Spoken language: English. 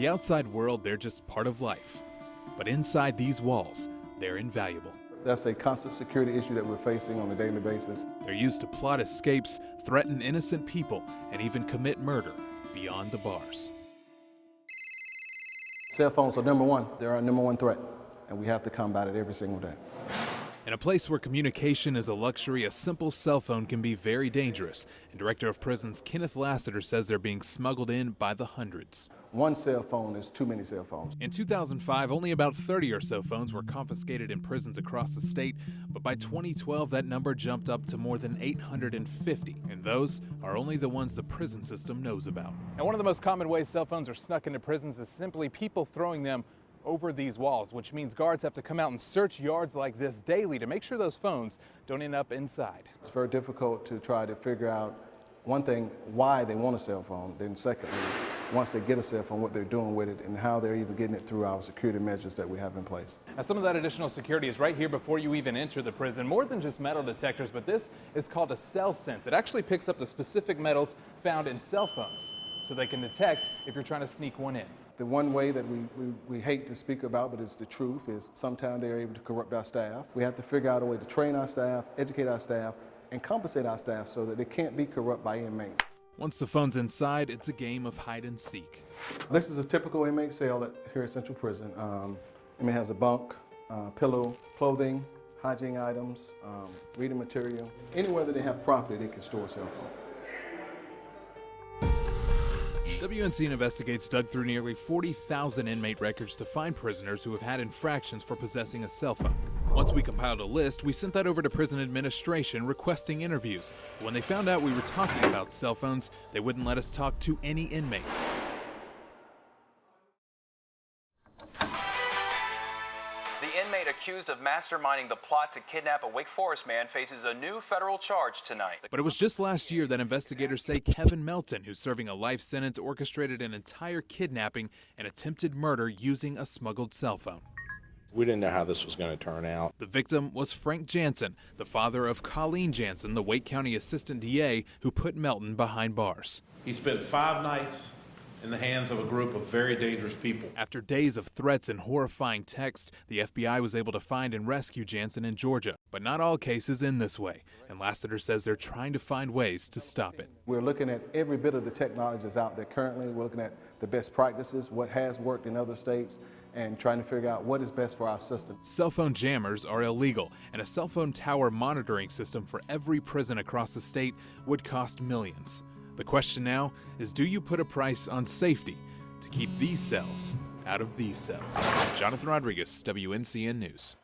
the outside world, they're just part of life. But inside these walls, they're invaluable. That's a constant security issue that we're facing on a daily basis. They're used to plot escapes, threaten innocent people, and even commit murder beyond the bars. Cell phones are number one. They're our number one threat, and we have to combat it every single day. In a place where communication is a luxury, a simple cell phone can be very dangerous. And Director of Prisons Kenneth Lassiter says they're being smuggled in by the hundreds. One cell phone is too many cell phones. In 2005, only about 30 or so phones were confiscated in prisons across the state, but by 2012, that number jumped up to more than 850, and those are only the ones the prison system knows about. Now, one of the most common ways cell phones are snuck into prisons is simply people throwing them over these walls, which means guards have to come out and search yards like this daily to make sure those phones don't end up inside. It's very difficult to try to figure out, one thing, why they want a cell phone, then secondly, once they get a cell phone, what they're doing with it and how they're even getting it through our security measures that we have in place. Now, some of that additional security is right here before you even enter the prison. More than just metal detectors, but this is called a cell sense. It actually picks up the specific metals found in cell phones so they can detect if you're trying to sneak one in. The one way that we hate to speak about, but it's the truth, is sometimes they're able to corrupt our staff. We have to figure out a way to train our staff, educate our staff, and compensate our staff so that they can't be corrupt by inmates. Once the phone's inside, it's a game of hide and seek. This is a typical inmate cell here at Central Prison. Inmate has a bunk, pillow, clothing, hygiene items, reading material. Anywhere that they have property, they can store a cell phone. WNCN Investigates dug through nearly 40,000 inmate records to find prisoners who have had infractions for possessing a cell phone. Once we compiled a list, we sent that over to prison administration requesting interviews. When they found out we were talking about cell phones, they wouldn't let us talk to any inmates. The inmate accused of masterminding the plot to kidnap a Wake Forest man faces a new federal charge tonight. But it was just last year that investigators say Kevin Melton, who's serving a life sentence, orchestrated an entire kidnapping and attempted murder using a smuggled cell phone. We didn't know how this was going to turn out. The victim was Frank Jansen, the father of Colleen Jansen, the Wake County Assistant DA who put Melton behind bars. He spent 5 nights in the hands of a group of very dangerous people. After days of threats and horrifying texts, the FBI was able to find and rescue Jansen in Georgia. But not all cases end this way, and Lassiter says they're trying to find ways to stop it. We're looking at every bit of the technology that's out there currently. We're looking at the best practices, what has worked in other states, and trying to figure out what is best for our system. Cell phone jammers are illegal, and a cell phone tower monitoring system for every prison across the state would cost millions. The question now is, do you put a price on safety to keep these cells out of these cells? Jonathan Rodriguez, WNCN News.